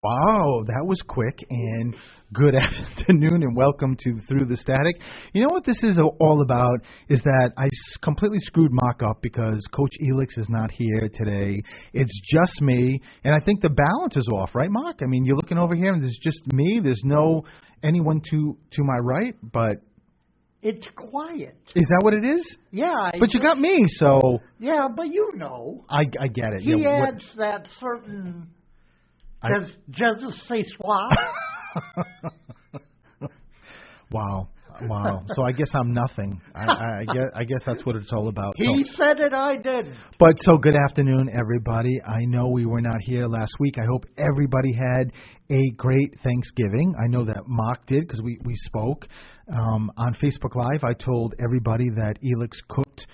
Wow, that was quick, and good afternoon and welcome to Through the Static. You know what this is all about is that I completely screwed Mark up because Coach Elix is not here today. It's just me, and I think the balance is off, right, Mark? I mean, you're looking over here and there's just me. There's no anyone to my right, but... It's quiet. Is that what it is? Yeah. But you got me, so... Yeah, but you know. I get it. He adds that certain... Je ne sais quoi. Wow. So I guess I'm nothing. I guess that's what it's all about. He said it, I did. But so good afternoon, everybody. I know we were not here last week. I hope everybody had a great Thanksgiving. I know that Mark did because we spoke. On Facebook Live, I told everybody that Elix cooked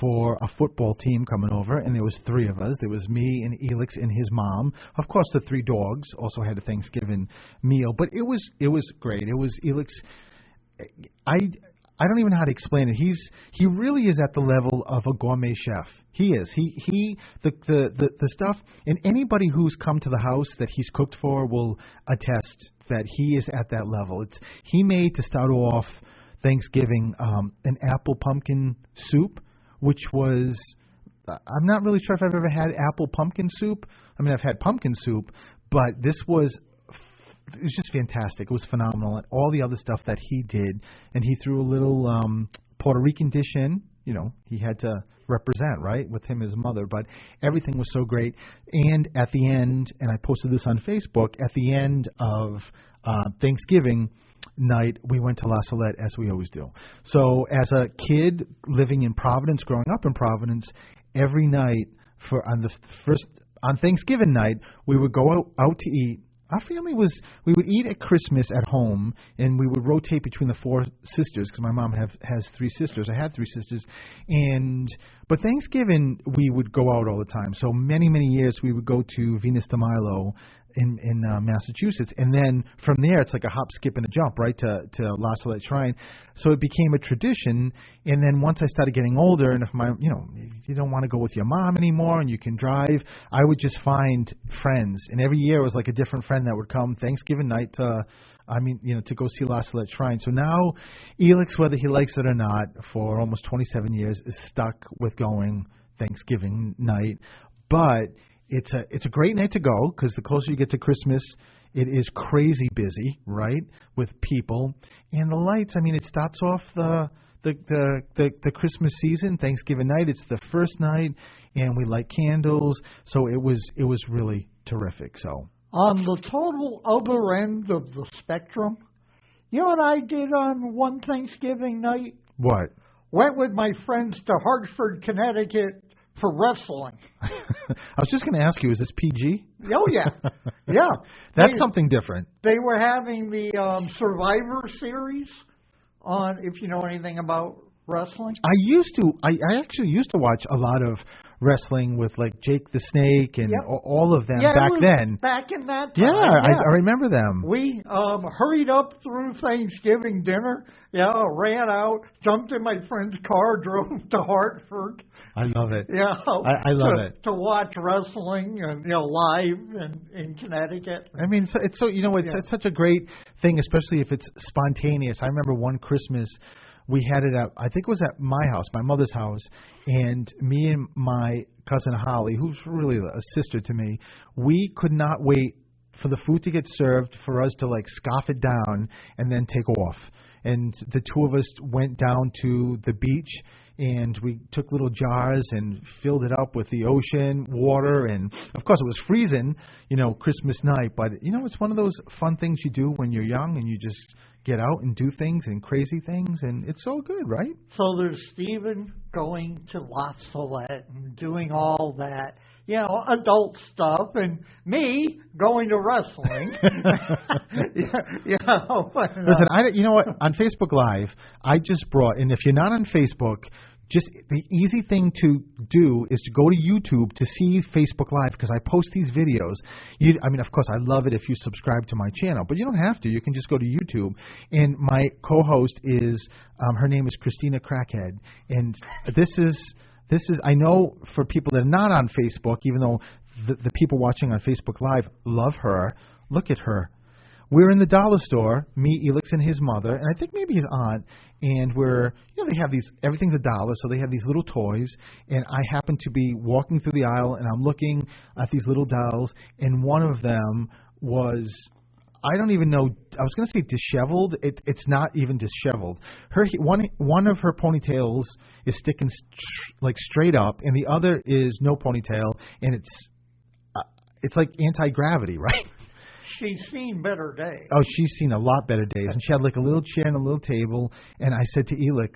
for a football team coming over, and there was three of us. There was me and Elix and his mom. Of course, the three dogs also had a Thanksgiving meal, but it was great. It was Elix. I don't even know how to explain it. He really is at the level of a gourmet chef. He is. The stuff, and anybody who's come to the house that he's cooked for will attest that he is at that level. He made, to start off Thanksgiving, an apple pumpkin soup, which was, I'm not really sure if I've ever had apple pumpkin soup. I mean, I've had pumpkin soup, but this was, it was just fantastic. It was phenomenal. And all the other stuff that he did, and he threw a little Puerto Rican dish in. You know, he had to represent, right, with him, his mother. But everything was so great. And at the end, and I posted this on Facebook, at the end of Thanksgiving night, we went to La Salette, as we always do. So as a kid living in Providence, growing up in Providence, every night on Thanksgiving night, we would go out to eat. Our family we would eat at Christmas at home, and we would rotate between the four sisters because my mom has three sisters. I had three sisters. But Thanksgiving, we would go out all the time. So many, many years, we would go to Venus de Milo in Massachusetts. And then from there, it's like a hop, skip, and a jump, right, to La Salette Shrine. So it became a tradition. And then once I started getting older, and if you don't want to go with your mom anymore and you can drive, I would just find friends. And every year it was like a different friend that would come Thanksgiving night to go see La Salette Shrine. So now Elix, whether he likes it or not, for almost 27 years is stuck with going Thanksgiving night. But it's a great night to go because the closer you get to Christmas, it is crazy busy, right, with people. And the lights, I mean, it starts off the Christmas season, Thanksgiving night. It's the first night, and we light candles. So it was really terrific. So on the total other end of the spectrum, you know what I did on one Thanksgiving night? What? Went with my friends to Hartford, Connecticut for wrestling. I was just going to ask you, is this PG? Oh, yeah. Yeah. That's something different. They were having the Survivor Series on, if you know anything about wrestling. I actually used to watch a lot of wrestling with like Jake the Snake and all of them back then. Back in that time. Yeah, I remember them. We hurried up through Thanksgiving dinner. Yeah, ran out, jumped in my friend's car, drove to Hartford. I love it. Yeah, I love it to watch wrestling and live in Connecticut. I mean, it's such a great thing, especially if it's spontaneous. I remember one Christmas. We had it at, I think it was at my house, my mother's house, and me and my cousin Holly, who's really a sister to me, we could not wait for the food to get served for us to like scoff it down and then take off. And the two of us went down to the beach, and we took little jars and filled it up with the ocean water. And, of course, it was freezing, Christmas night. But, it's one of those fun things you do when you're young and you just get out and do things and crazy things. And it's all good, right? So there's Stephen going to La Salette and doing all that, adult stuff, and me going to wrestling. Listen, you know what? On Facebook Live, I just brought, and if you're not on Facebook, just the easy thing to do is to go to YouTube to see Facebook Live because I post these videos. Of course, I love it if you subscribe to my channel, but you don't have to. You can just go to YouTube. And my co-host is, her name is Christina Crackhead, and this is, I know for people that are not on Facebook, even though the people watching on Facebook Live love her, look at her. We're in the dollar store, me, Elix, and his mother, and I think maybe his aunt, and they have these, everything's $1, so they have these little toys, and I happen to be walking through the aisle, and I'm looking at these little dolls, and one of them was, I don't even know, I was going to say disheveled. It's not even disheveled. One of her ponytails is sticking straight up, and the other is no ponytail, and it's like anti-gravity, right? She's seen better days. Oh, she's seen a lot better days. And she had like a little chair and a little table, and I said to Elix,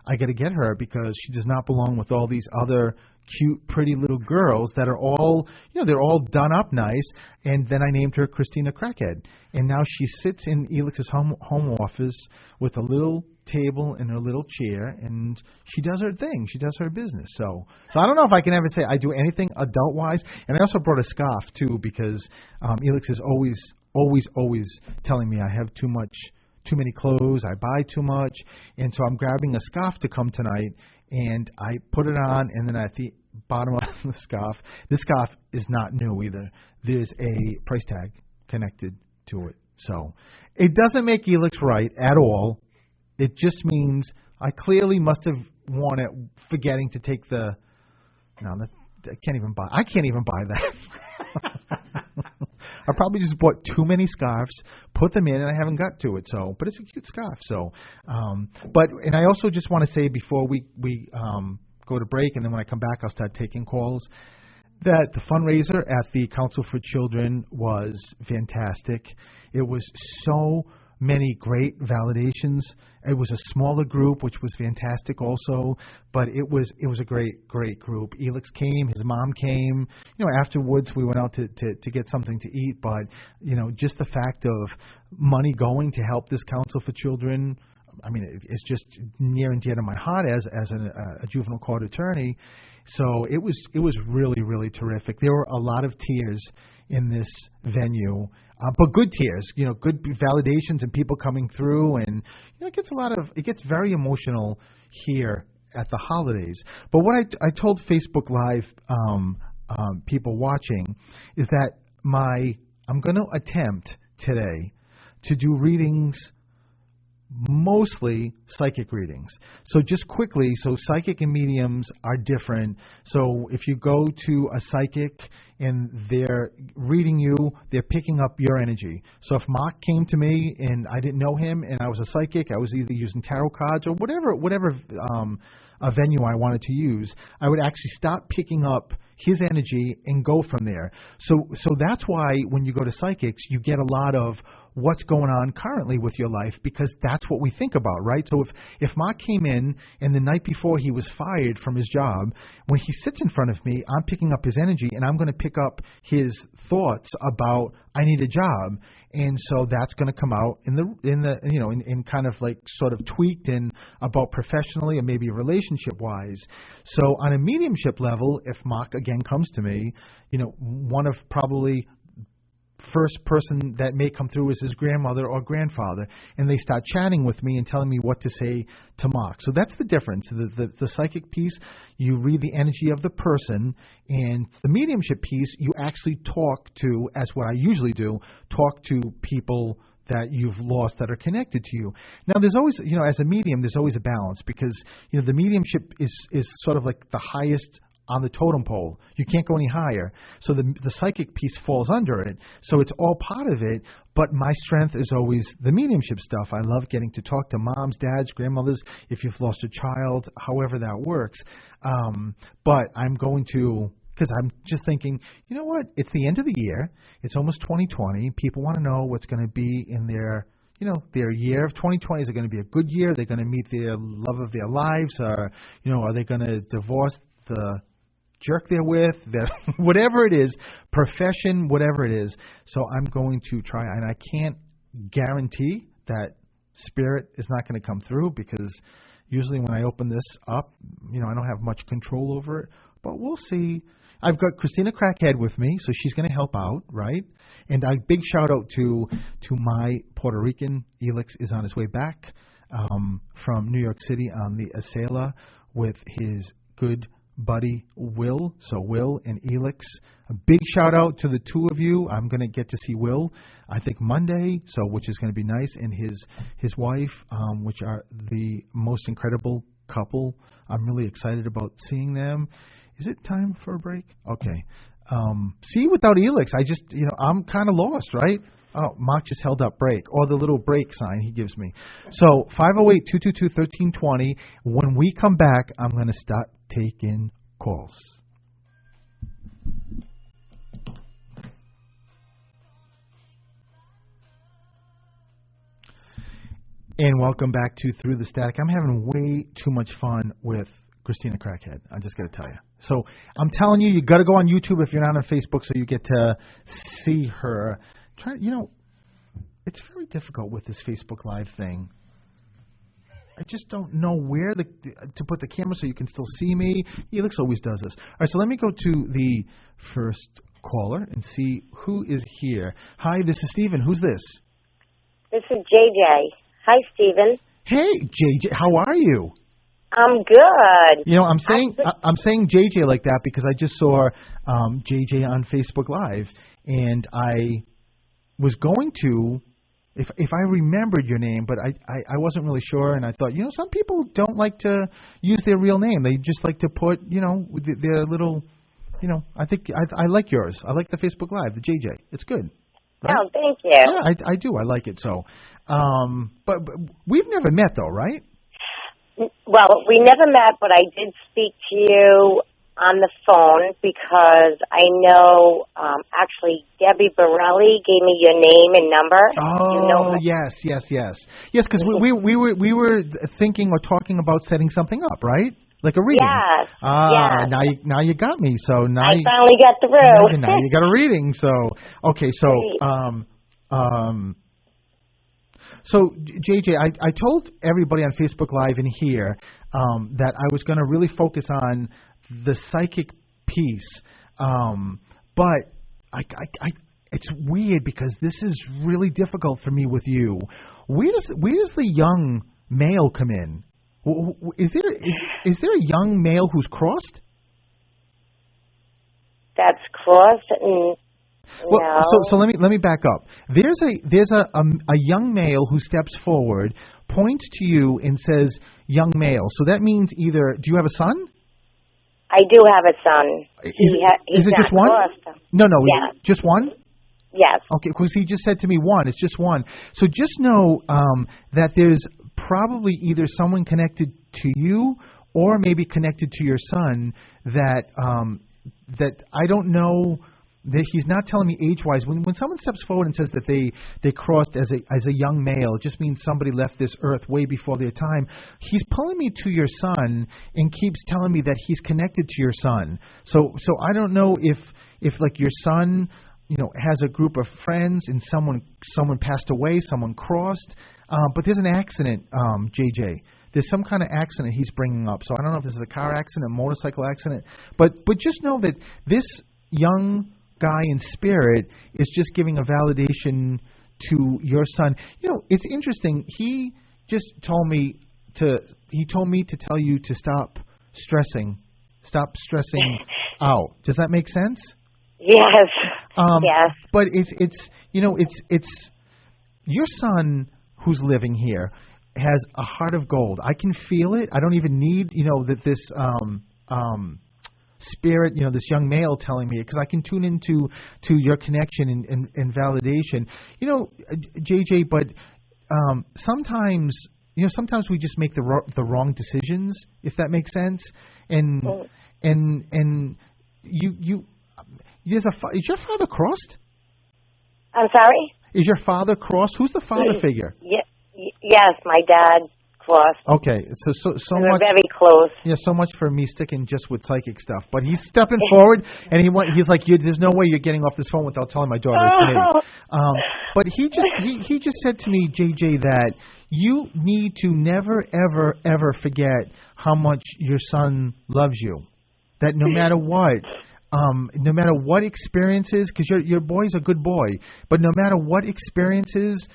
I got to get her because she does not belong with all these other cute, pretty little girls that are all, they're all done up nice. And then I named her Christina Crackhead. And now she sits in Elix's home office with a little table and her little chair, and she does her thing. She does her business. So I don't know if I can ever say I do anything adult-wise. And I also brought a scarf, too, because Elix is always telling me I have too many clothes, I buy too much, and so I'm grabbing a scarf to come tonight, and I put it on, and then at the bottom of the scarf, this scarf is not new either. There's a price tag connected to it. So it doesn't make Elix right at all. It just means I clearly must have worn it forgetting to take I can't even buy that. I probably just bought too many scarves, put them in, and I haven't got to it. So, but it's a cute scarf. So, and I also just want to say before we go to break, and then when I come back, I'll start taking calls, that the fundraiser at the Council for Children was fantastic. It was so many great validations. It was a smaller group, which was fantastic also, but it was a great group. Elix came, his mom came. Afterwards we went out to get something to eat, but just the fact of money going to help this Council for Children, I mean, it's just near and dear to my heart as a juvenile court attorney. So it was really, really terrific. There were a lot of tears in this venue, but good tears, good validations and people coming through, and it gets very emotional here at the holidays. But what I told Facebook Live people watching is that I'm going to attempt today to do readings, mostly psychic readings. So just quickly, psychic and mediums are different. So if you go to a psychic and they're reading you, they're picking up your energy. So if Mark came to me and I didn't know him and I was a psychic, I was either using tarot cards or whatever a venue I wanted to use, I would actually stop picking up his energy and go from there. So that's why when you go to psychics, you get a lot of what's going on currently with your life, because that's what we think about, right? So if Mark came in and the night before he was fired from his job, when he sits in front of me, I'm picking up his energy and I'm going to pick up his thoughts about I need a job. And so that's going to come out in kind of like sort of tweaked in about professionally or maybe relationship wise. So on a mediumship level, if Mark again comes to me, one of probably first person that may come through is his grandmother or grandfather, and they start chatting with me and telling me what to say to Mark. So that's the difference. The psychic piece, you read the energy of the person, and the mediumship piece, you actually talk to, as what I usually do, talk to people that you've lost that are connected to you. Now, there's always, as a medium, there's always a balance, because, the mediumship is sort of like the highest on the totem pole. You can't go any higher. So the psychic piece falls under it. So it's all part of it, but my strength is always the mediumship stuff. I love getting to talk to moms, dads, grandmothers, if you've lost a child, however that works. But I'm going to, because I'm just thinking, you know what? It's the end of the year. It's almost 2020. People want to know what's going to be in their year of 2020. Is it going to be a good year? Are they going to meet the love of their lives? Or, are they going to divorce the jerk they're with, whatever it is, profession, whatever it is. So I'm going to try, and I can't guarantee that spirit is not going to come through, because usually when I open this up, I don't have much control over it, but we'll see. I've got Christina Crackhead with me, so she's going to help out, right? And a big shout out to my Puerto Rican. Elix is on his way back from New York City on the Acela with his good buddy Will. So Will and Elix, a big shout out to the two of you. I'm going to get to see Will, I think Monday, so which is going to be nice, and his wife, which are the most incredible couple. I'm really excited about seeing them. Is it time for a break? Okay. See, without Elix, I'm kind of lost, right? Oh, Mark just held up break, or the little break sign he gives me. So 508-222-1320. When we come back, I'm going to start taking calls. And welcome back to Through the Static. I'm having way too much fun with Christina Crackhead. I just got to tell you. So I'm telling you, you got to go on YouTube if you're not on Facebook, so you get to see her. It's very difficult with this Facebook Live thing. I just don't know where to put the camera so you can still see me. Elix always does this. All right, so let me go to the first caller and see who is here. Hi, this is Steven. Who's this? This is JJ. Hi, Steven. Hey, JJ. How are you? I'm good. I'm saying JJ like that because I just saw JJ on Facebook Live, and I was going to, if I remembered your name, but I wasn't really sure, and I thought, some people don't like to use their real name. They just like to put, their little, I think I like yours. I like the Facebook Live, the JJ. It's good. Right? Oh, thank you. Yeah, I do. I like it. So, but we've never met though, right? Well, we never met, but I did speak to you on the phone because I know, actually, Debbie Borelli gave me your name and number. Oh, yes, because we were thinking or talking about setting something up, right? Like a reading. Yes. Yes. Now you got me. So now I finally got through. Now you got a reading. So okay. So So JJ, I told everybody on Facebook Live and here that I was going to really focus on the psychic piece, but it's weird because this is really difficult for me with you. Where does the young male come in? Is there a young male who's crossed? That's crossed. Well, no. so let me back up. There's a young male who steps forward, points to you, and says, "Young male." So that means either do you have a son? I do have a son. Is it just one? Crossed. No. Yes. Just one? Yes. Okay, because he just said to me one. It's just one. So just know that there's probably either someone connected to you or maybe connected to your son that I don't know. That he's not telling me age-wise. When someone steps forward and says that they crossed as a young male, it just means somebody left this earth way before their time. He's pulling me to your son and keeps telling me that he's connected to your son. So I don't know if like your son, has a group of friends and someone passed away, someone crossed, but there's an accident, JJ. There's some kind of accident he's bringing up. So I don't know if this is a car accident, a motorcycle accident, but just know that this young guy in spirit is just giving a validation to your son. It's interesting. He just told me to tell you to stop stressing out. Does that make sense? Yes. Yes. But it's your son who's living here has a heart of gold. I can feel it. I don't even need that this spirit, this young male telling me, because I can tune into your connection and validation. JJ, but sometimes we just make the wrong decisions, if that makes sense. And you is your father crossed? I'm sorry? Is your father crossed? Who's the father figure? Yes, my dad crossed. Okay, so we're much. Very close. Yeah, so much for me sticking just with psychic stuff. But he's stepping forward, and he's like, there's no way you're getting off this phone without telling my daughter it's me. But he just said to me, JJ, that you need to never, ever, ever forget how much your son loves you. That no matter what experiences, because your boy's a good boy, but no matter what experiences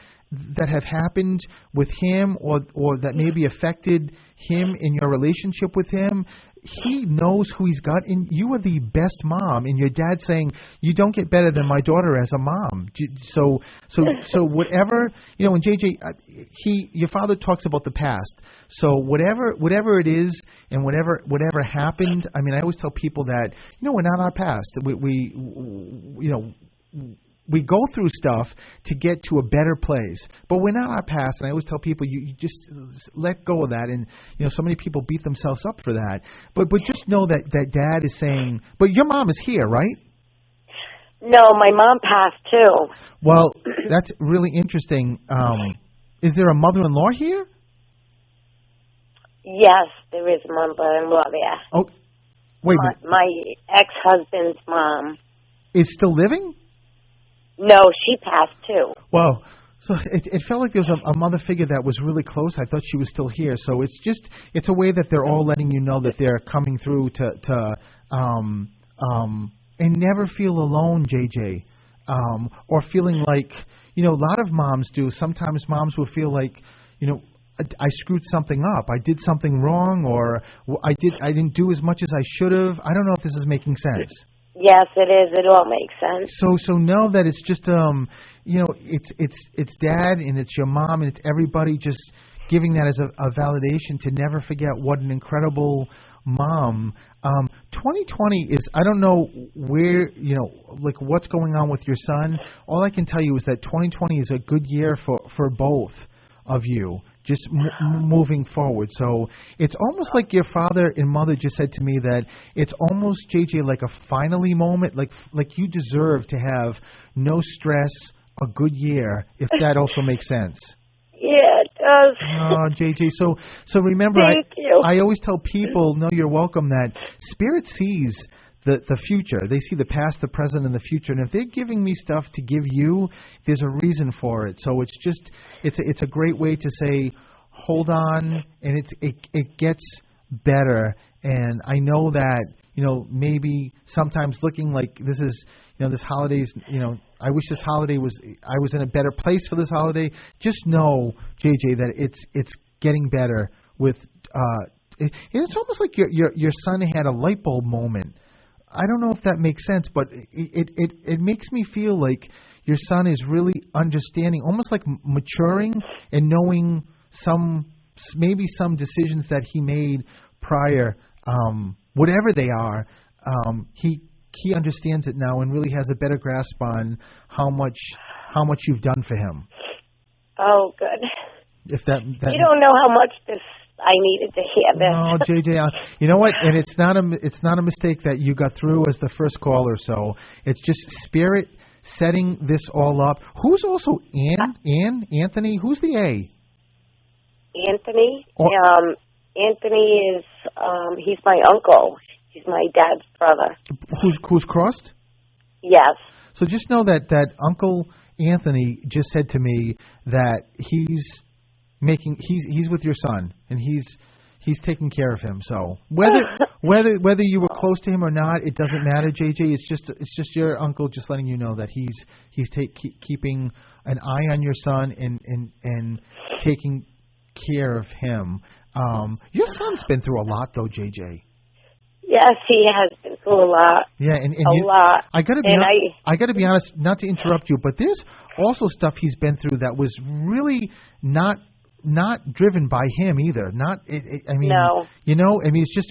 that have happened with him or that maybe affected him in your relationship with him, he knows who he's got, and you are the best mom. And your dad's saying you don't get better than my daughter as a mom. So whatever, and JJ, your father talks about the past. So whatever it is, and whatever happened. I mean, I always tell people that we're not our past. We go through stuff to get to a better place, but we're not our past. And I always tell people, you just let go of that. And so many people beat themselves up for that. But just know that Dad is saying. But your mom is here, right? No, my mom passed too. Well, that's really interesting. Is there a mother-in-law here? Yes, there is a mother-in-law there. Oh, wait. My ex-husband's mom is still living? No, she passed too. Well, so it felt like there was a mother figure that was really close. I thought she was still here. So it's a way that they're all letting you know that they're coming through and never feel alone, JJ, or feeling like a lot of moms do. Sometimes moms will feel like I screwed something up. I did something wrong, or I didn't do as much as I should have. I don't know if this is making sense. Yes, it is. It all makes sense. So know that it's just it's Dad and it's your mom and it's everybody just giving that as a validation to never forget what an incredible mom. 2020 is, I don't know where like what's going on with your son. All I can tell you is that 2020 is a good year for both of you. Just moving forward. So it's almost like your father and mother just said to me that it's almost, JJ, like a finally moment, like you deserve to have no stress, a good year, if that also makes sense. Yeah, it does. Oh, JJ, so remember, Thank you. I always tell people, no, you're welcome, that Spirit sees the future. They see the past, the present, and the future. And if they're giving me stuff to give you, there's a reason for it. So it's a great way to say, hold on, and it gets better. And I know that maybe sometimes looking like this is this holidays. I wish this holiday I was in a better place for this holiday. Just know, JJ, that it's getting better with. It's almost like your son had a light bulb moment. I don't know if that makes sense, but it makes me feel like your son is really understanding, almost like maturing and knowing maybe some decisions that he made prior, whatever they are, he understands it now and really has a better grasp on how much you've done for him. Oh, good. If that you don't know how much I needed to hear No, this. JJ, you know what? And it's not a mistake that you got through as the first caller. So it's just Spirit setting this all up. Who's also Anthony? Who's the A? Anthony. Anthony is he's my uncle. He's my dad's brother. Who's crossed? Yes. So just know that Uncle Anthony just said to me that he's with your son and he's taking care of him. So whether you were close to him or not, it doesn't matter, JJ. It's just your uncle just letting you know that he's keeping an eye on your son and taking care of him. Your son's been through a lot, though, JJ. Yes, he has been through a lot. Yeah, and a lot. I gotta be honest, not to interrupt you, but there's also stuff he's been through that was really not driven by him either. No. It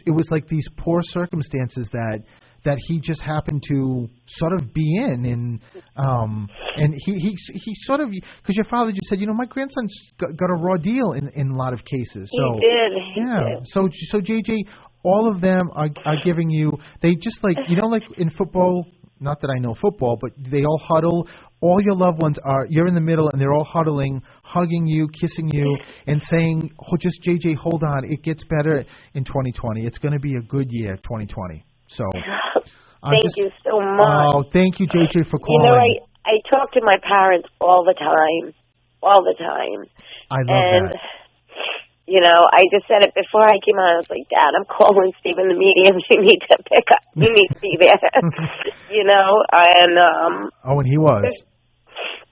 was like these poor circumstances that he just happened to sort of be in, and he sort of, because your father just said, my grandson's got a raw deal in a lot of cases. So he did. Yeah. So JJ, all of them are giving you. They just like like in football. Not that I know football, but they all huddle. All your loved ones you're in the middle, and they're all huddling, hugging you, kissing you, and saying, "Oh, just JJ, hold on. It gets better in 2020. It's going to be a good year, 2020." So, thank you so much. Oh, thank you, JJ, for calling. I talk to my parents all the time. I love that. I just said it before I came on. I was like, Dad, I'm calling Stephen the medium. You need to pick up. You need to be there. And and he was.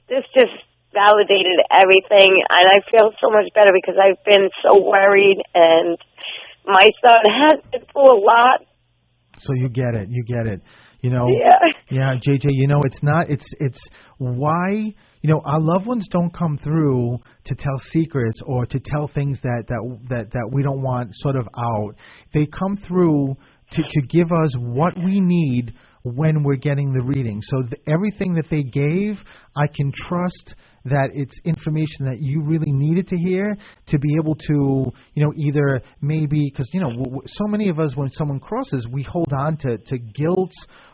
This just validated everything, and I feel so much better because I've been so worried, and my son has been through a lot. So you get it. You know, Yeah. JJ, you know, it's why, you know, our loved ones don't come through to tell secrets or to tell things that we don't want sort of out. They come through to give us what we need when we're getting the reading. So everything that they gave, I can trust that it's information that you really needed to hear to be able to, you know, either maybe, because, you know, so many of us, when someone crosses, we hold on to guilt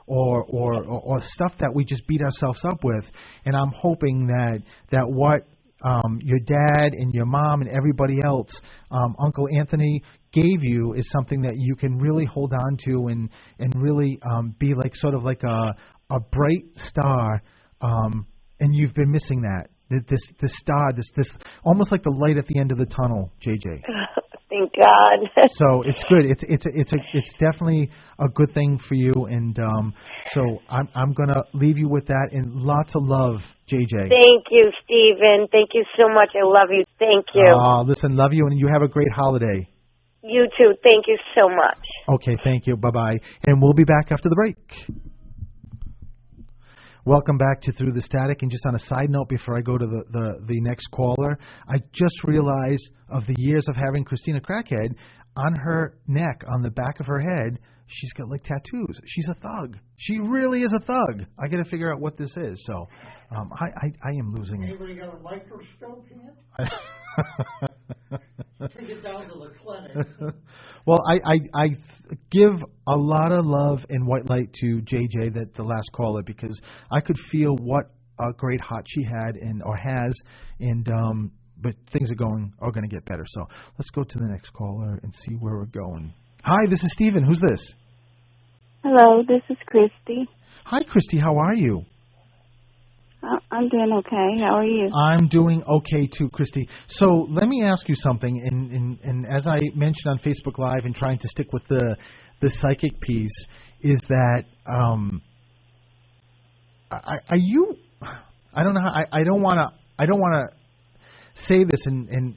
or stuff that we just beat ourselves up with. And I'm hoping that what your dad and your mom and everybody else, Uncle Anthony, gave you is something that you can really hold on to and really be like sort of like a bright star, and you've been missing that. This star, this almost like the light at the end of the tunnel, JJ. Thank God. So it's good. It's definitely a good thing for you, and so I'm gonna leave you with that and lots of love, JJ. Thank you, Stephen. Thank you so much. I love you. Thank you. Listen, love you, and you have a great holiday. You too. Thank you so much. Okay, thank you. Bye-bye. And we'll be back after the break. Welcome back to Through the Static. And just on a side note, before I go to the next caller, I just realized of the years of having Christina Crackhead, on her neck, on the back of her head, she's got like tattoos. She's a thug. She really is a thug. I got to figure out what this is. So I am losing it. Anybody got a microscope here? Take it down to the clinic. Well, I give a lot of love and white light to JJ, the last caller, because I could feel what a great heart she had or has, and but things are going to get better. So let's go to the next caller and see where we're going. Hi, this is Stephen. Who's this? Hello, this is Christy. Hi, Christy. How are you? I'm doing okay. How are you? I'm doing okay too, Christy. So let me ask you something. And as I mentioned on Facebook Live, and trying to stick with the psychic piece, is that are you? I don't know how. I don't want to say this and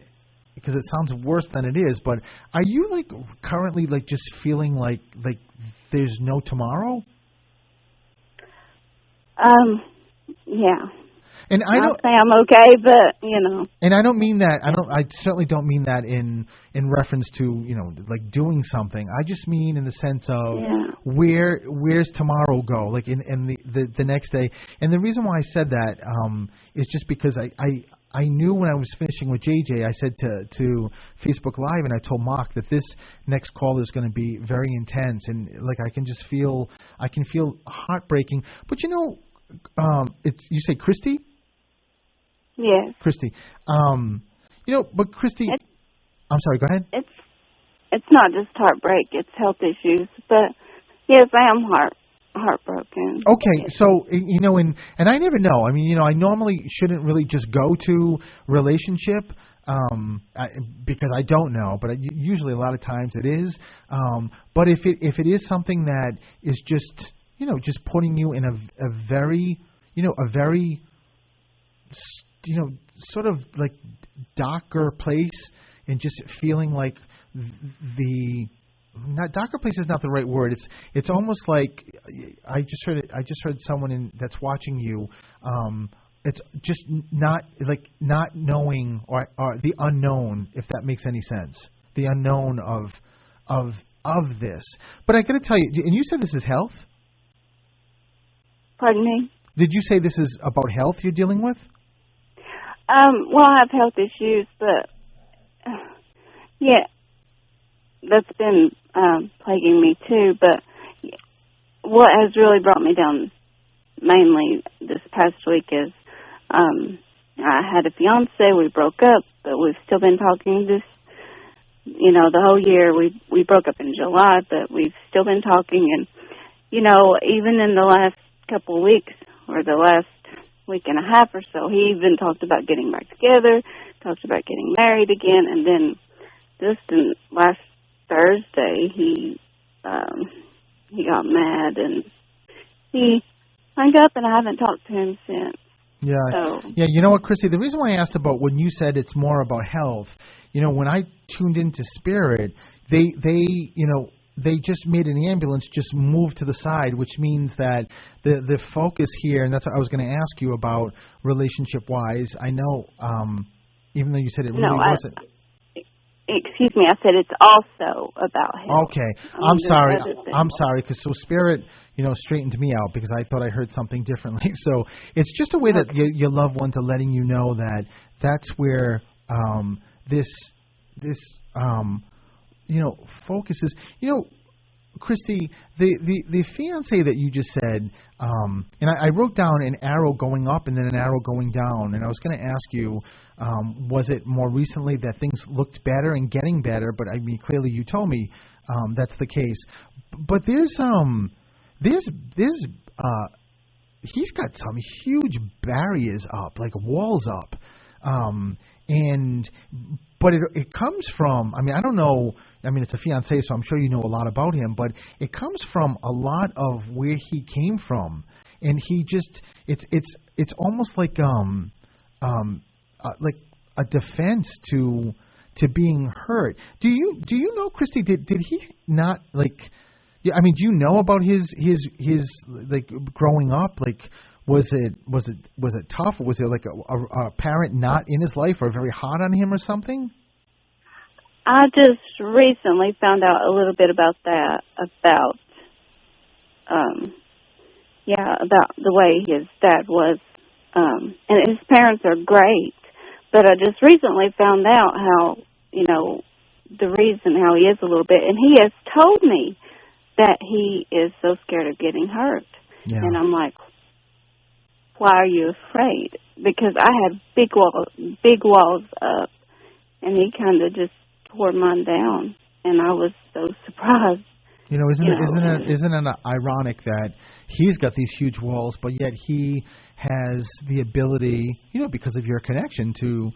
because it sounds worse than it is. But are you like currently like just feeling like there's no tomorrow? Yeah. And I don't say I'm okay, but you know. And I don't mean that. I certainly don't mean that in reference to, you know, like doing something. I just mean in the sense of where's tomorrow go, like in the next day. And the reason why I said that is just because I knew when I was finishing with JJ, I said to Facebook Live, and I told Mark that this next call is going to be very intense, and like I can feel heartbreaking. But you know. You say Christy? Yes. Christy. You know, but Christy, I'm sorry, go ahead. It's not just heartbreak, it's health issues. But yes, I am heartbroken. Okay, so you know, and I never know. I mean, you know, I normally shouldn't really just go to relationship because I don't know, but usually a lot of times it is. But if it is something that is just, you know, just putting you in a very, you know, sort of like darker place, and just feeling like not darker place is not the right word. It's almost like I just heard someone that's watching you. It's just not knowing or the unknown, if that makes any sense. The unknown of this. But I got to tell you, and you said this is health. Pardon me? Did you say this is about health you're dealing with? Well, I have health issues, but yeah, that's been plaguing me too. But what has really brought me down mainly this past week is I had a fiance. We broke up, but we've still been talking the whole year. We broke up in July, but we've still been talking. And, you know, even in the last couple of weeks or the last week and a half or so, he even talked about getting back together, talked about getting married again. And then just last Thursday, he got mad and he hung up, and I haven't talked to him since. Yeah. So. Yeah, you know what, Christy, the reason why I asked about when you said it's more about health, you know, when I tuned into spirit, they just made an ambulance just move to the side, which means that the focus here, and that's what I was going to ask you about relationship-wise. I know, even though you said it really wasn't. Excuse me, I said it's also about health. Okay, I'm sorry, because so Spirit, straightened me out because I thought I heard something differently. So it's just a way that your loved ones are letting you know that that's where this focus is. Christy, the fiance that you just said, and I wrote down an arrow going up and then an arrow going down, and I was going to ask you, was it more recently that things looked better and getting better? But I mean, clearly you told me that's the case. But there's he's got some huge barriers up, like walls up, but it comes from, I mean, I don't know, I mean, it's a fiancé, so I'm sure you know a lot about him, but it comes from a lot of where he came from, and he just, it's almost like a defense to being hurt. Do you know, Christy, did he not, like, I mean, do you know about his like growing up, like, was it tough? Or was there like a parent not in his life or very hard on him or something? I just recently found out a little bit about that, about the way his dad was, and his parents are great, but I just recently found out how, the reason how he is a little bit, and he has told me that he is so scared of getting hurt. Yeah. And I'm like, why are you afraid? Because I had big walls up, and he kind of just tore mine down, and I was so surprised. Isn't it ironic that he's got these huge walls, but yet he has the ability, because of your connection, to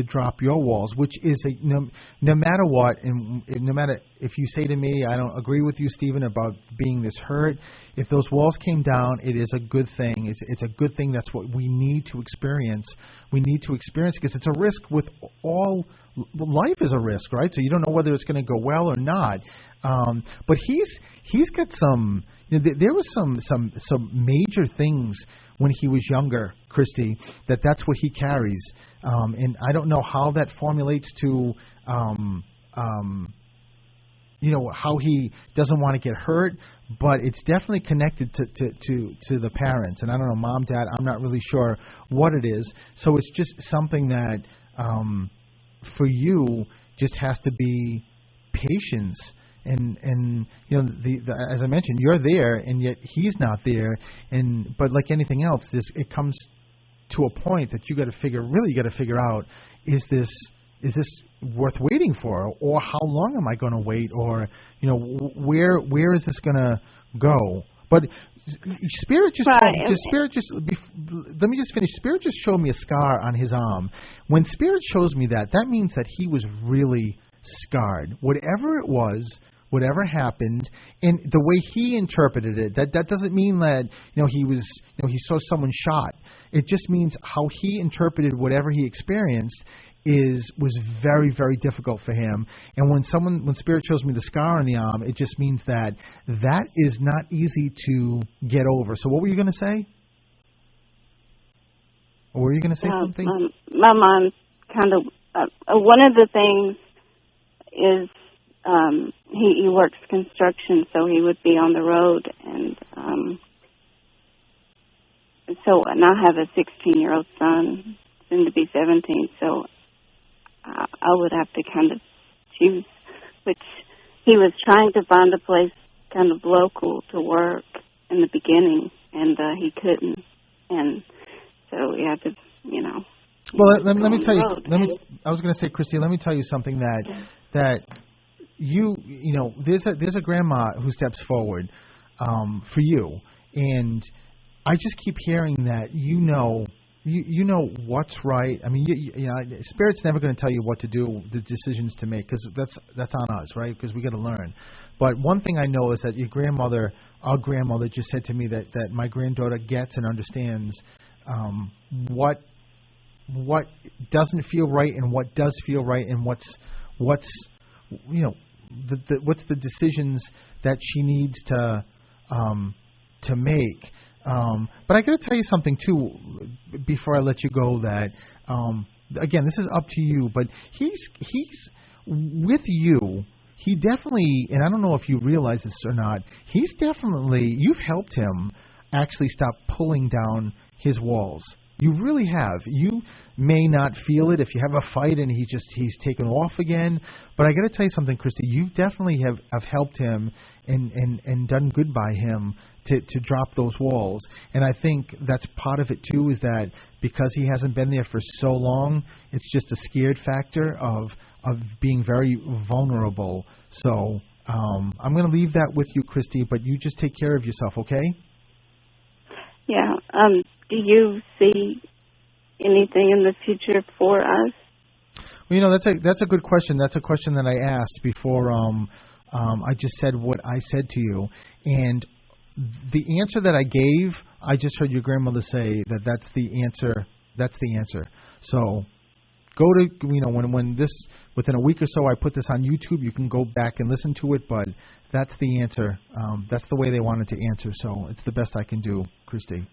drop your walls, which is no matter what, and no matter if you say to me, I don't agree with you, Stephen, about being this hurt. If those walls came down, it is a good thing. It's a good thing. That's what we need to experience. We need to experience because it's a risk with all. Life is a risk, right? So you don't know whether it's going to go well or not. But he's got some. There was some major things when he was younger, Christy, that's what he carries. And I don't know how that formulates to, how he doesn't want to get hurt, but it's definitely connected to the parents. And I don't know, mom, dad, I'm not really sure what it is. So it's just something that, for you, just has to be patience. And as I mentioned, you're there, and yet he's not there. But like anything else, it comes to a point that you got to figure out: is this worth waiting for, or how long am I going to wait, or where is this going to go? But Spirit just let me just finish. Spirit just showed me a scar on his arm. When Spirit shows me that means that he was really scarred. Whatever it was, whatever happened, and the way he interpreted it, that doesn't mean that he saw someone shot. It just means how he interpreted whatever he experienced was very, very difficult for him. And when Spirit shows me the scar on the arm, it just means that is not easy to get over. So what were you going to say? Or were you going to say something? My mom kind of one of the things is he works construction, so he would be on the road, and I have a 16-year-old son, soon to be 17, so I would have to kind of choose, which he was trying to find a place kind of local to work in the beginning, and he couldn't, and so we had to, Well, let me tell you. I was going to say, Christy, let me tell you something that there's a grandma who steps forward for you, and I just keep hearing that you know what's right. I mean, Spirit's never going to tell you what to do, the decisions to make, because that's on us, right? Because we got to learn. But one thing I know is that our grandmother, just said to me that my granddaughter gets and understands what doesn't feel right and what does feel right, and what's what's the decisions that she needs to make. But I got to tell you something too before I let you go. That again, this is up to you. But he's with you. He definitely, and I don't know if you realize this or not. You've helped him actually stop pulling down his walls. You really have. You may not feel it if you have a fight and he's taken off again. But I got to tell you something, Christy. You definitely have helped him and done good by him to drop those walls. And I think that's part of it too, is that because he hasn't been there for so long, it's just a scared factor of being very vulnerable. So I'm going to leave that with you, Christy. But you just take care of yourself, okay? Yeah. Do you see anything in the future for us? Well, that's a good question. That's a question that I asked before. I just said what I said to you, and the answer that I gave, I just heard your grandmother say that's the answer. That's the answer. So go to when this within a week or so I put this on YouTube, you can go back and listen to it. But that's the answer. That's the way they wanted to answer. So it's the best I can do, Christy.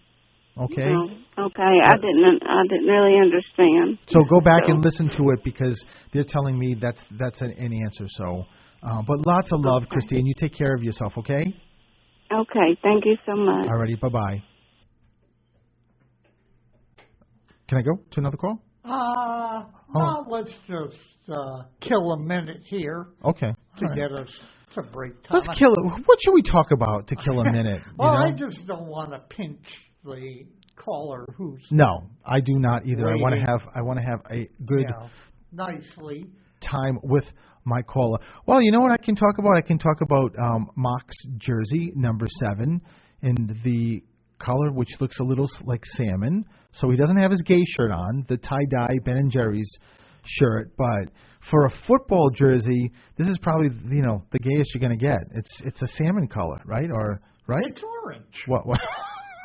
Okay. Oh, okay. I didn't really understand. So go back and listen to it because they're telling me that's an answer. So, but lots of love, Christy, and you take care of yourself. Okay. Okay. Thank you so much. Alrighty. Bye bye. Can I go to another call? No, let's just kill a minute here. Okay. To get us to break time. Let's kill it. What should we talk about to kill a minute? Well, I just don't want to pinch the caller who's. No, I do not either. Waiting. I want to have a good, nicely time with my caller. Well, you know what I can talk about? I can talk about Mock's jersey, number 7, in the color, which looks a little like salmon. So he doesn't have his gay shirt on, the tie-dye Ben & Jerry's shirt. But for a football jersey, this is probably, the gayest you're going to get. It's a salmon color, right? Right? It's orange. What?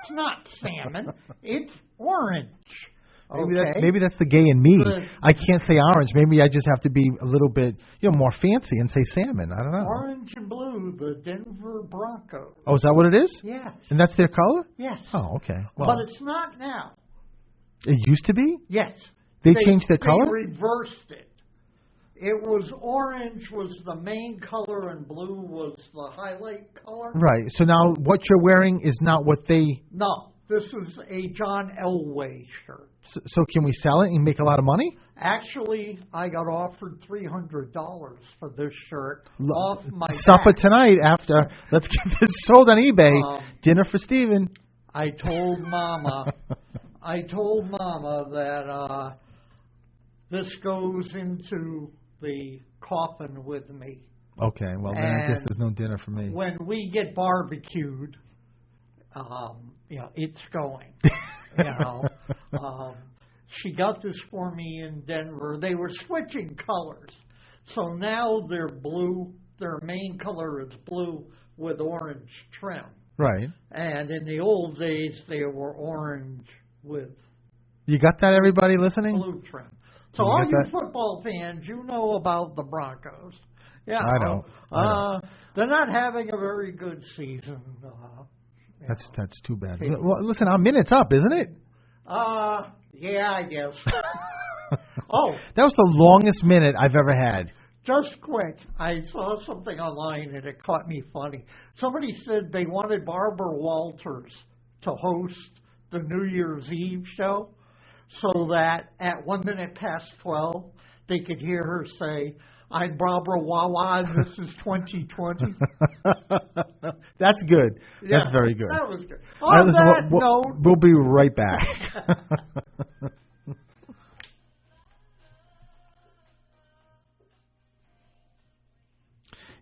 It's not salmon. It's orange. Maybe that's the gay in me. I can't say orange. Maybe I just have to be a little bit, more fancy and say salmon. I don't know. Orange and blue, the Denver Broncos. Oh, is that what it is? Yes. And that's their color? Yes. Oh, okay. Well, but it's not now. It used to be? Yes. They changed their color? They reversed it. It was orange was the main color and blue was the highlight color. Right. So now what you're wearing is not what they... No. This is a John Elway shirt. So can we sell it and make a lot of money? Actually, I got offered $300 for this shirt off my Supper back. tonight after. Let's get this sold on eBay. Dinner for Steven. I told Mama that this goes into the coffin with me. Okay, well, then I guess there's no dinner for me. When we get barbecued, it's going. She got this for me in Denver. They were switching colors. So now they're blue. Their main color is blue with orange trim. Right. And in the old days, they were orange with... You got that, everybody listening? Blue trim. So all you football fans, you know about the Broncos. Yeah, I know. They're not having a very good season. That's too bad. Well, listen, our minute's up, isn't it? Yeah, I guess. That was the longest minute I've ever had. Just quick, I saw something online and it caught me funny. Somebody said they wanted Barbara Walters to host the New Year's Eve show so that at 1 minute past 12, they could hear her say, "I'm Barbara Wawa, and this is 2020. That's good. Yeah, that's very good. That was good. On that note, we'll be right back.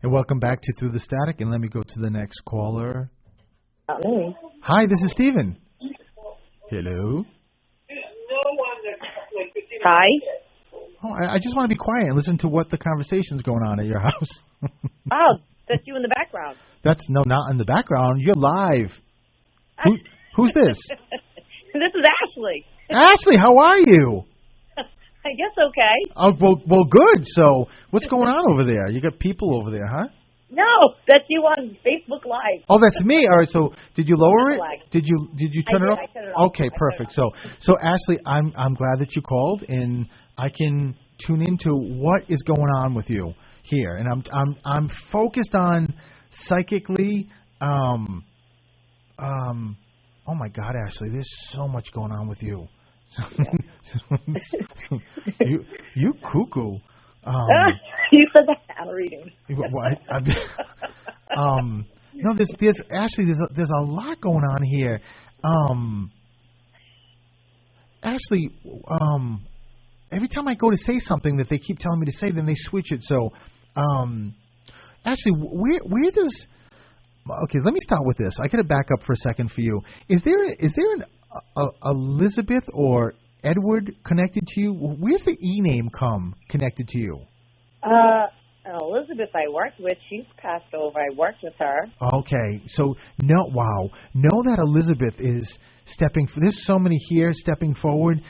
And welcome back to Through the Static, and let me go to the next caller. Hi, this is Steven. Hello. Hi. Oh, I just want to be quiet and listen to what the conversation's going on at your house. Oh, that's you in the background. That's not in the background. You're live. Who's this? This is Ashley. Ashley, how are you? I guess okay. Oh, well, good. So, what's going on over there? You got people over there, huh? No, that's you on Facebook Live. Oh, that's me. All right. So, did you lower it? Flag. Did you turn it off? I turned it off. Okay, I turned it perfect. off. So Ashley, I'm glad that you called, and I can tune into what is going on with you here, and I'm focused on psychically. Oh my God, Ashley, there's so much going on with you. you cuckoo. You said that. I'm reading. No, there's Ashley, there's a lot going on here. Ashley, every time I go to say something that they keep telling me to say, then they switch it. So, Ashley, where does? Okay, let me start with this. I got to back up for a second for you. Is there an Elizabeth or Edward connected to you? Where's the E name come connected to you? Elizabeth I worked with, she's passed over. I worked with her. Okay, so know that Elizabeth is stepping. There's so many here stepping forward.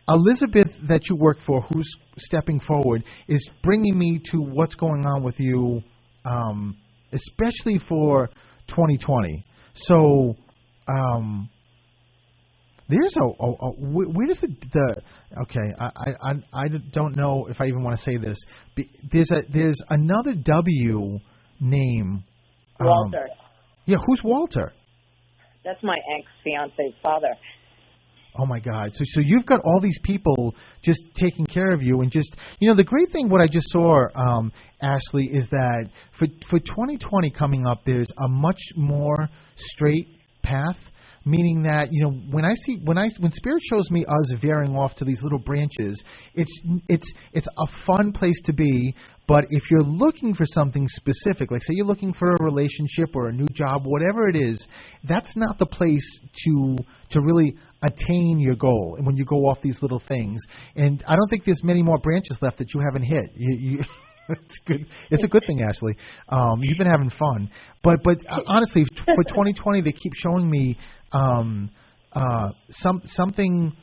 Elizabeth that you work for, who's stepping forward, is bringing me to what's going on with you, especially for 2020. So, there's where does the okay? I don't know if I even want to say this. There's another W name. Walter. Yeah, who's Walter? That's my ex-fiance's father. Oh my God! So you've got all these people just taking care of you, and just the great thing. What I just saw, Ashley, is that for 2020 coming up, there's a much more straight path. Meaning that when Spirit shows me us veering off to these little branches, it's a fun place to be. But if you're looking for something specific, like say you're looking for a relationship or a new job, whatever it is, that's not the place to really attain your goal. And when you go off these little things, and I don't think there's many more branches left that you haven't hit. You it's good. It's a good thing, Ashley. You've been having fun, but honestly, for 2020, they keep showing me something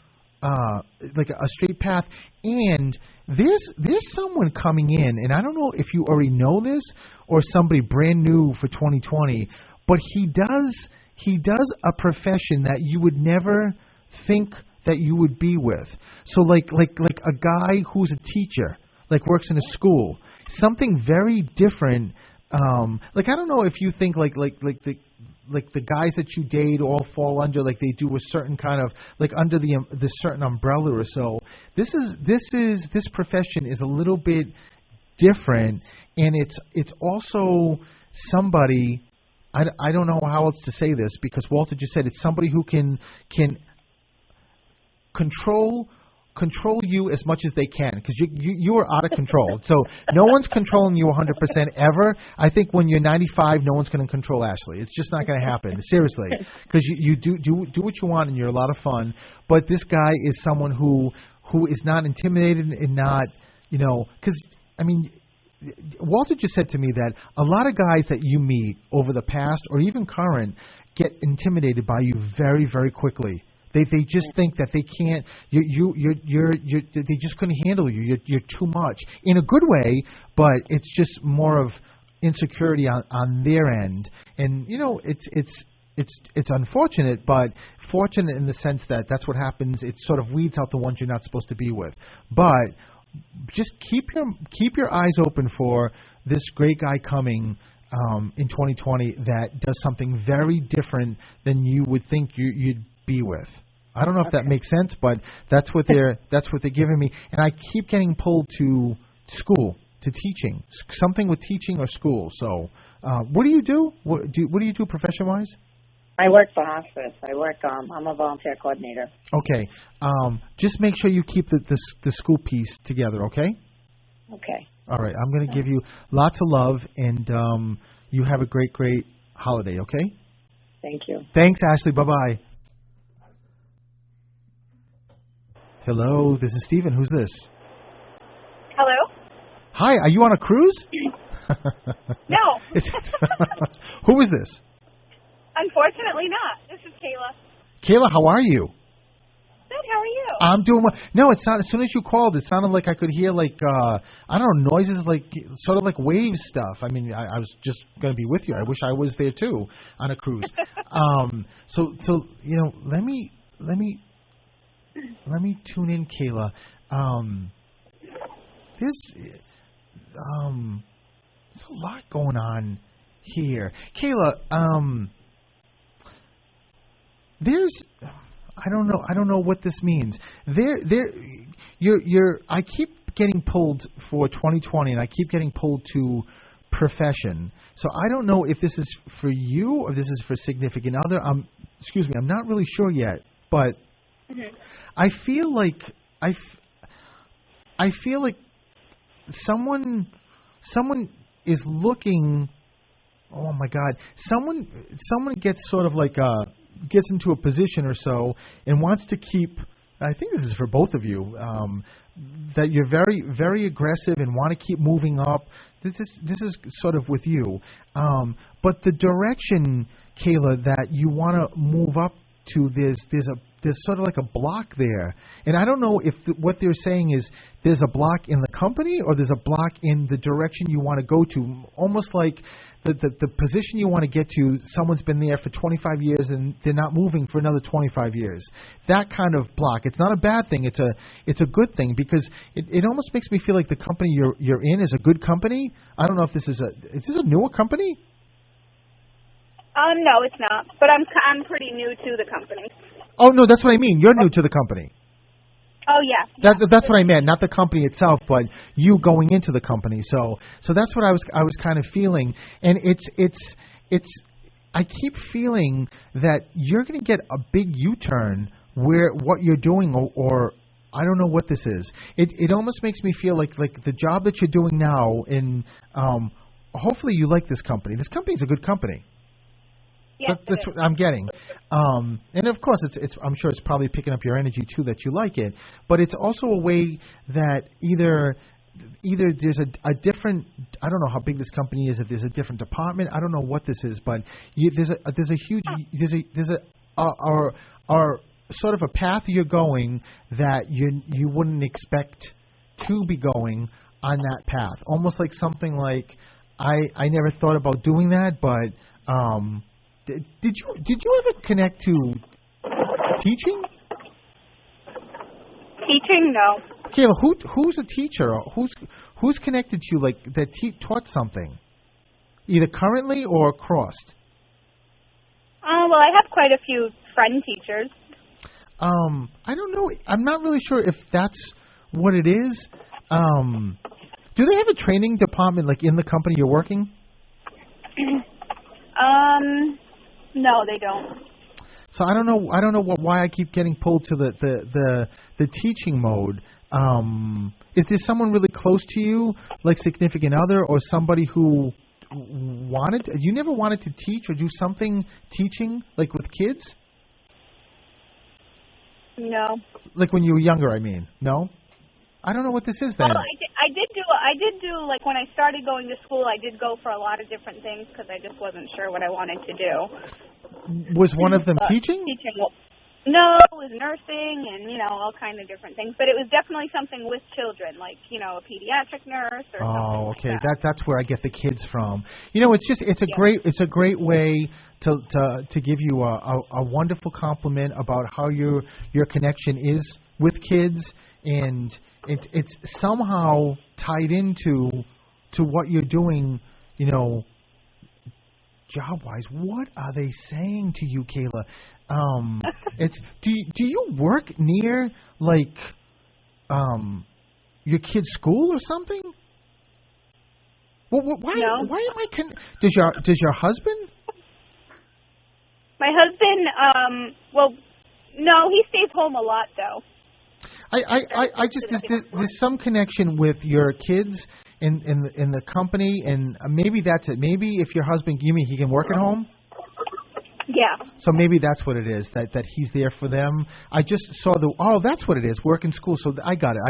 like a straight path, and there's someone coming in, and I don't know if you already know this or somebody brand new for 2020, but he does a profession that you would never think that you would be with. So like a guy who's a teacher. Like works in a school, something very different. Like I don't know if you think like the guys that you date all fall under like they do a certain kind of like under the certain umbrella or so. This profession is a little bit different, and it's also somebody. I don't know how else to say this because Walter just said it's somebody who can control you as much as they can because you are out of control. So no one's controlling you 100% ever. I think when you're 95, no one's going to control Ashley. It's just not going to happen. Seriously, because you do what you want and you're a lot of fun. But this guy is someone who is not intimidated and not because I mean. Walter just said to me that a lot of guys that you meet over the past or even current get intimidated by you very, very quickly. They just think that they can't. They just couldn't handle you. You're too much in a good way, but it's just more of insecurity on their end. And it's unfortunate, but fortunate in the sense that that's what happens. It sort of weeds out the ones you're not supposed to be with. But just keep your eyes open for this great guy coming in 2020 that does something very different than you would think you'd be with. I don't know if that makes sense, but that's what they're giving me, and I keep getting pulled to school, to teaching, something with teaching or school. So, what do you do? What do you do profession-wise? I work for hospice. I'm a volunteer coordinator. Okay. Just make sure you keep the school piece together, okay? Okay. All right. I'm going to give you lots of love, and you have a great, great holiday, okay? Thank you. Thanks, Ashley. Bye-bye. Hello, this is Stephen. Who's this? Hello? Hi, are you on a cruise? No. Who is this? Unfortunately not. This is Kayla. Kayla, how are you? Not How are you? I'm doing well. No, it's not. As soon as you called, it sounded like I could hear like I don't know, noises like sort of like wave stuff. I mean, I was just going to be with you. I wish I was there too on a cruise. So you know, let me tune in, Kayla. There's a lot going on here, Kayla. I don't know what this means. I keep getting pulled for 2020, and I keep getting pulled to profession. So I don't know if this is for you or this is for significant other. Excuse me, I'm not really sure yet, but I feel like I feel like someone is looking. Oh my God! Someone gets sort of like gets into a position or so and wants to keep. I think this is for both of you. That you're very, very aggressive and want to keep moving up. This is sort of with you. But the direction, Kayla, that you want to move up to, there's sort of like a block there. And I don't know if what they're saying is there's a block in the company or there's a block in the direction you want to go to. Almost like the position you want to get to, someone's been there for 25 years and they're not moving for another 25 years. That kind of block. It's not a bad thing. It's a good thing because it almost makes me feel like the company you're in is a good company. I don't know if is this a newer company? No, it's not. But I'm pretty new to the company. Oh no, that's what I mean. You're new to the company. Oh yeah. That's what I meant. Not the company itself, but you going into the company. So that's what I was kind of feeling, and it's. I keep feeling that you're going to get a big U-turn where what you're doing, or I don't know what this is. It almost makes me feel like the job that you're doing now. Hopefully you like this company. This company's a good company. Yes, that's what I'm getting, and of course, it's. I'm sure it's probably picking up your energy too that you like it. But it's also a way that either there's a different. I don't know how big this company is. If there's a different department, I don't know what this is. But there's a huge sort of a path you're going that you wouldn't expect to be going on that path. Almost like something like I never thought about doing that, but. Did you ever connect to teaching? Teaching, no. Kayla, who's a teacher? Who's connected to you like that taught something, either currently or crossed? Well, I have quite a few friend teachers. I don't know. I'm not really sure if that's what it is. Do they have a training department like in the company you're working? No, they don't. So I don't know why I keep getting pulled to the teaching mode. Is there someone really close to you, like significant other, or somebody who you never wanted to teach or do something teaching, like with kids? No. Like when you were younger, I mean. No? I don't know what this is then. Well, I did do like when I started going to school, I did go for a lot of different things because I just wasn't sure what I wanted to do. Was one of them teaching? Teaching. No, it was nursing and, all kind of different things. But it was definitely something with children, like, a pediatric nurse or something. Oh, okay. Like that. That's where I get the kids from. It's a great way to give you a wonderful compliment about how your connection is with kids, and it's somehow tied into what you're doing, job-wise. What are they saying to you, Kayla? Do you work near like your kid's school or something? Well, why no. Why am I? Does your husband? My husband, well, no, he stays home a lot though. I just there's some connection with your kids in the company, and maybe that's it. Maybe if your husband, you mean he can work at home? Yeah. So maybe that's what it is, that he's there for them. I just saw that's what it is, work in school. So I got it.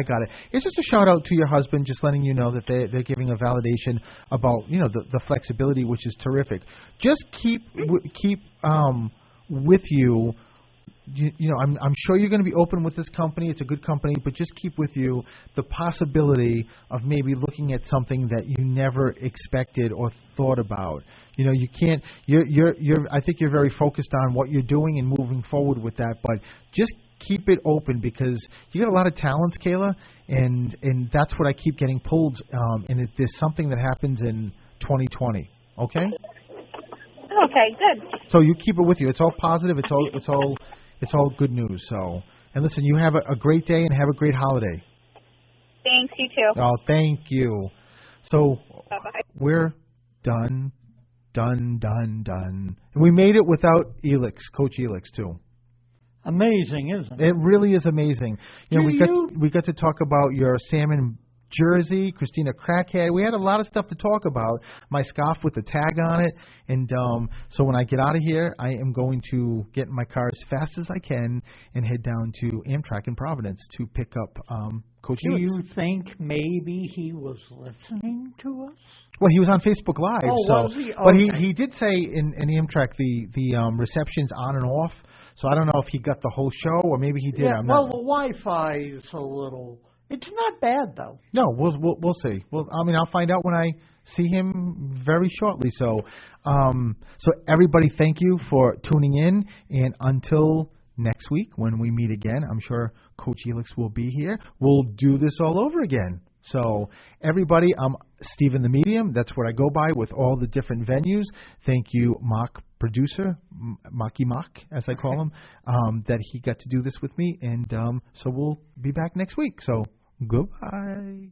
It's just a shout out to your husband, just letting you know that they're giving a validation about, the flexibility, which is terrific. Just keep with you I'm sure you're going to be open with this company. It's a good company, but just keep with you the possibility of maybe looking at something that you never expected or thought about. You can't. I think you're very focused on what you're doing and moving forward with that, but just keep it open because you got a lot of talents, Kayla, and that's what I keep getting pulled. And there's something that happens in 2020. Okay. Okay, good. So you keep it with you. It's all positive. It's all good news. So, and listen, you have a great day and have a great holiday. Thanks, you too. Oh, thank you. So Bye-bye. we're done. And we made it without Elix, Coach Elix, too. Amazing, isn't it? It really is amazing. We got to talk about your salmon jersey, Christina Crackhead. We had a lot of stuff to talk about. My scarf with the tag on it. And so when I get out of here, I am going to get in my car as fast as I can and head down to Amtrak in Providence to pick up Coach Do Elix. you think maybe he was listening to us? Well, he was on Facebook Live. Was he? But Okay. he did say in Amtrak the reception's on and off. So I don't know if he got the whole show or maybe he did. Yeah, the Wi-Fi is a little... It's not bad, though. No, we'll see. I'll find out when I see him very shortly. So everybody, thank you for tuning in. And until next week when we meet again, I'm sure Coach Elix will be here. We'll do this all over again. So everybody, I'm Stephen the Medium. That's what I go by with all the different venues. Thank you, Mock producer, Mocky Mock, as I call him, that he got to do this with me. And so we'll be back next week. So goodbye.